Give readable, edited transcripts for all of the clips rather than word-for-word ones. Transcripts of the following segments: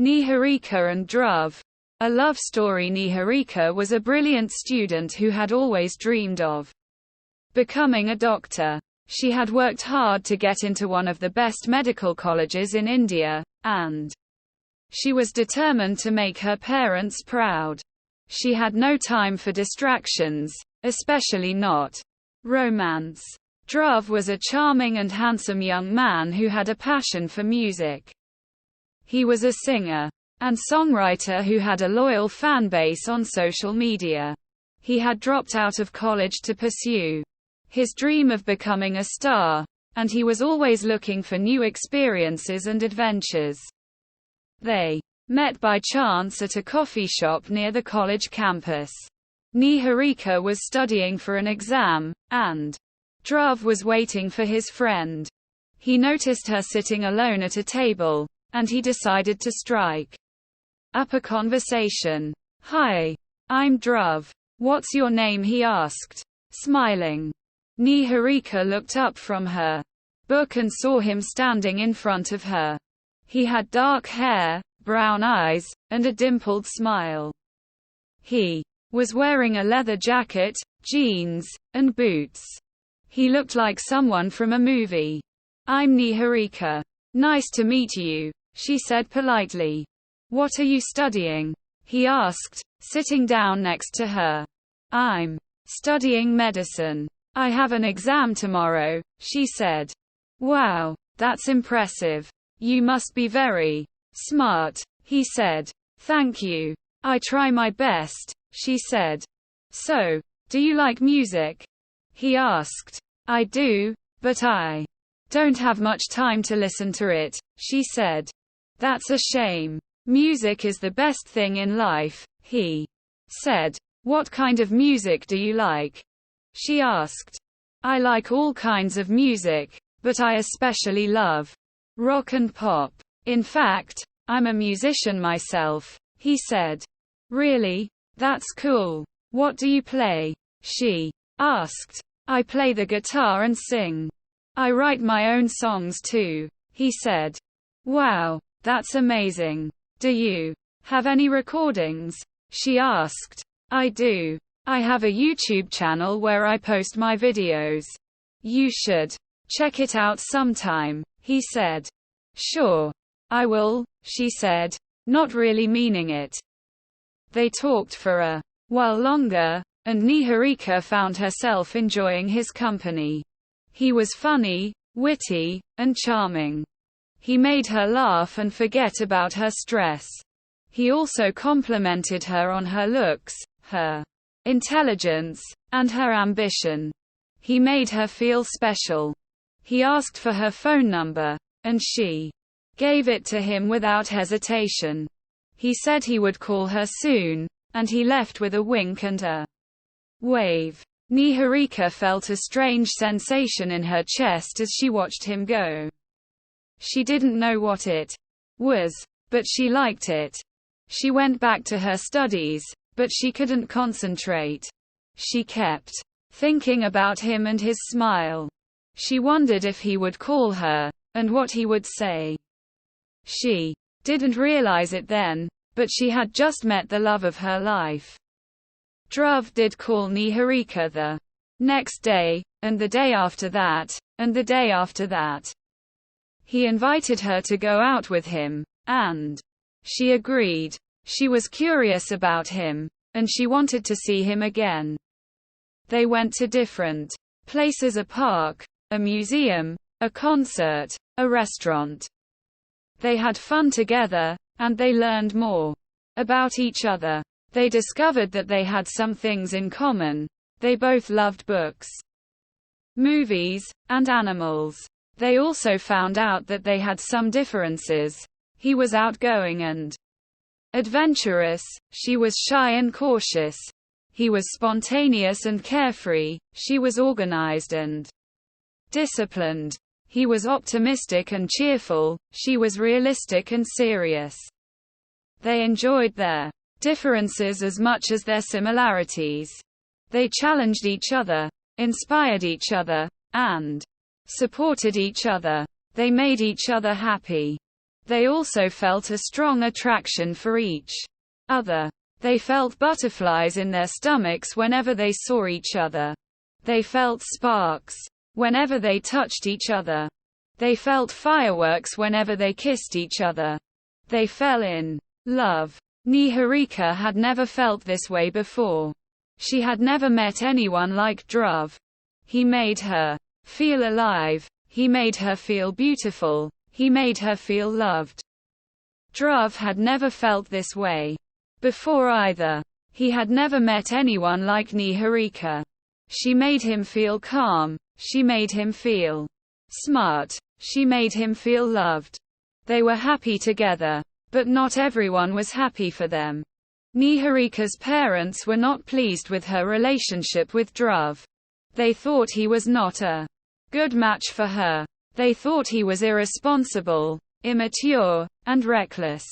Niharika and Dhruv. A love story. Niharika was a brilliant student who had always dreamed of becoming a doctor. She had worked hard to get into one of the best medical colleges in India, and she was determined to make her parents proud. She had no time for distractions, especially not romance. Dhruv was a charming and handsome young man who had a passion for music. He was a singer and songwriter who had a loyal fan base on social media. He had dropped out of college to pursue his dream of becoming a star, and he was always looking for new experiences and adventures. They met by chance at a coffee shop near the college campus. Niharika was studying for an exam, and Dhruv was waiting for his friend. He noticed her sitting alone at a table, and he decided to strike up a conversation. "Hi, I'm Dhruv. What's your name?" he asked, smiling. Niharika looked up from her book and saw him standing in front of her. He had dark hair, brown eyes, and a dimpled smile. He was wearing a leather jacket, jeans, and boots. He looked like someone from a movie. "I'm Niharika. Nice to meet you," she said politely. "What are you studying?" he asked, sitting down next to her. "I'm studying medicine. I have an exam tomorrow," she said. "Wow, that's impressive. You must be very smart," he said. "Thank you. I try my best," she said. "So, do you like music?" he asked. "I do, but I don't have much time to listen to it," she said. "That's a shame. Music is the best thing in life," he said. "What kind of music do you like?" she asked. "I like all kinds of music, but I especially love rock and pop. In fact, I'm a musician myself," he said. "Really? That's cool. What do you play?" she asked. "I play the guitar and sing. I write my own songs too," he said. "Wow, that's amazing. Do you have any recordings?" she asked. "I do. I have a YouTube channel where I post my videos. You should check it out sometime," he said. "Sure. I will," she said, not really meaning it. They talked for a while longer, and Niharika found herself enjoying his company. He was funny, witty, and charming. He made her laugh and forget about her stress. He also complimented her on her looks, her intelligence, and her ambition. He made her feel special. He asked for her phone number, and she gave it to him without hesitation. He said he would call her soon, and he left with a wink and a wave. Niharika felt a strange sensation in her chest as she watched him go. She didn't know what it was, but she liked it. She went back to her studies, but she couldn't concentrate. She kept thinking about him and his smile. She wondered if he would call her, and what he would say. She didn't realize it then, but she had just met the love of her life. Dhruv did call Niharika the next day, and the day after that, and the day after that. He invited her to go out with him, and she agreed. She was curious about him, and she wanted to see him again. They went to different places: a park, a museum, a concert, a restaurant. They had fun together, and they learned more about each other. They discovered that they had some things in common. They both loved books, movies, and animals. They also found out that they had some differences. He was outgoing and adventurous. She was shy and cautious. He was spontaneous and carefree. She was organized and disciplined. He was optimistic and cheerful. She was realistic and serious. They enjoyed their differences as much as their similarities. They challenged each other, inspired each other, and supported each other. They made each other happy. They also felt a strong attraction for each other. They felt butterflies in their stomachs whenever they saw each other. They felt sparks whenever they touched each other. They felt fireworks whenever they kissed each other. They fell in love. Niharika had never felt this way before. She had never met anyone like Dhruv. He made her feel alive. He made her feel beautiful. He made her feel loved. Dhruv had never felt this way before either. He had never met anyone like Niharika. She made him feel calm. She made him feel smart. She made him feel loved. They were happy together, but not everyone was happy for them. Niharika's parents were not pleased with her relationship with Dhruv. They thought he was not a good match for her. They thought he was irresponsible, immature, and reckless.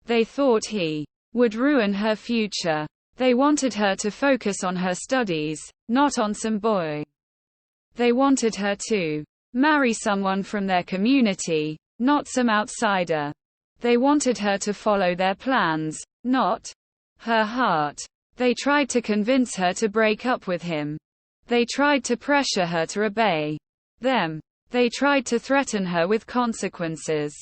They thought he would ruin her future. They wanted her to focus on her studies, not on some boy. They wanted her to marry someone from their community, not some outsider. They wanted her to follow their plans, not her heart. They tried to convince her to break up with him. They tried to pressure her to obey them. They tried to threaten her with consequences.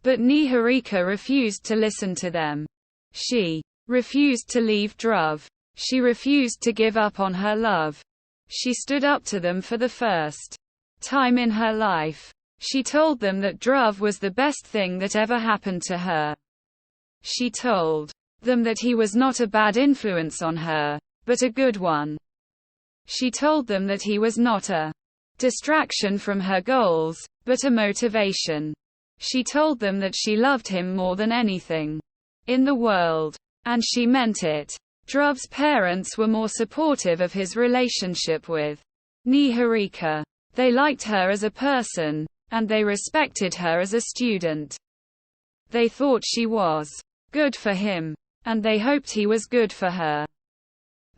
But Niharika refused to listen to them. She refused to leave Dhruv. She refused to give up on her love. She stood up to them for the first time in her life. She told them that Dhruv was the best thing that ever happened to her. She told them that he was not a bad influence on her, but a good one. She told them that he was not a distraction from her goals, but a motivation. She told them that she loved him more than anything in the world. And she meant it. Dhruv's parents were more supportive of his relationship with Niharika. They liked her as a person, and they respected her as a student. They thought she was good for him, and they hoped he was good for her.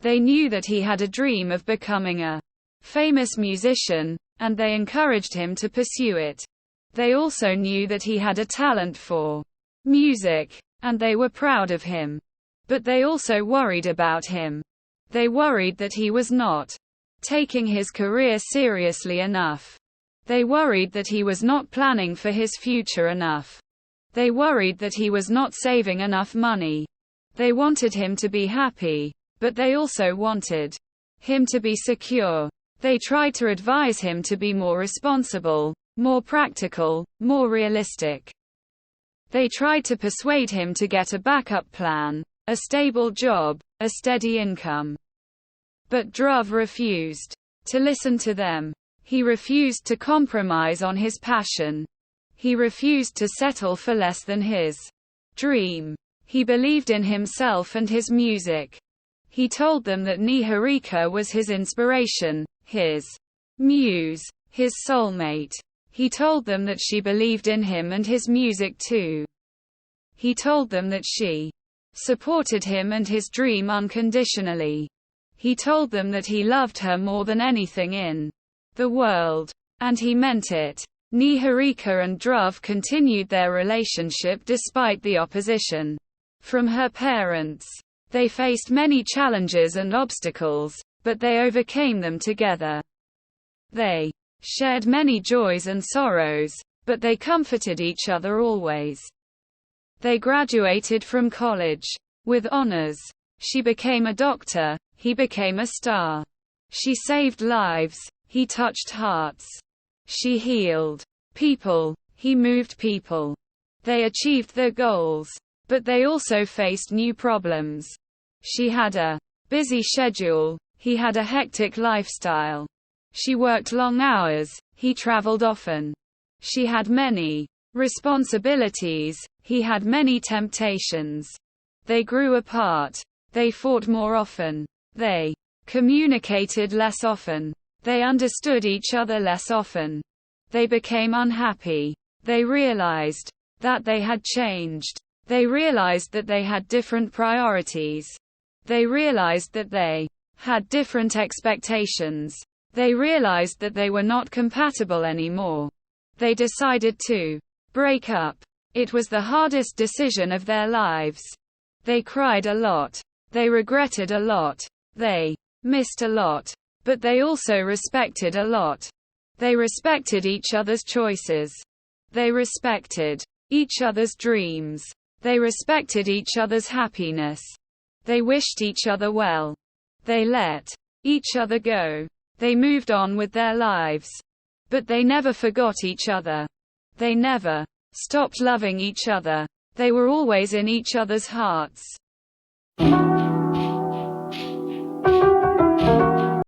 They knew that he had a dream of becoming a famous musician, and they encouraged him to pursue it. They also knew that he had a talent for music, and they were proud of him. But they also worried about him. They worried that he was not taking his career seriously enough. They worried that he was not planning for his future enough. They worried that he was not saving enough money. They wanted him to be happy, but they also wanted him to be secure. They tried to advise him to be more responsible, more practical, more realistic. They tried to persuade him to get a backup plan, a stable job, a steady income. But Dhruv refused to listen to them. He refused to compromise on his passion. He refused to settle for less than his dream. He believed in himself and his music. He told them that Niharika was his inspiration, his muse, his soulmate. He told them that she believed in him and his music too. He told them that she supported him and his dream unconditionally. He told them that he loved her more than anything in the world. And he meant it. Niharika and Dhruv continued their relationship despite the opposition from her parents. They faced many challenges and obstacles, but they overcame them together. They shared many joys and sorrows, but they comforted each other always. They graduated from college with honors. She became a doctor, he became a star. She saved lives, he touched hearts. She healed people, he moved people. They achieved their goals, but they also faced new problems. She had a busy schedule, he had a hectic lifestyle. She worked long hours, he traveled often. She had many responsibilities, he had many temptations. They grew apart. They fought more often. They communicated less often. They understood each other less often. They became unhappy. They realized that they had changed. They realized that they had different priorities. They realized that they had different expectations. They realized that they were not compatible anymore. They decided to break up. It was the hardest decision of their lives. They cried a lot. They regretted a lot. They missed a lot. But they also respected a lot. They respected each other's choices. They respected each other's dreams. They respected each other's happiness. They wished each other well. They let each other go. They moved on with their lives. But they never forgot each other. They never stopped loving each other. They were always in each other's hearts.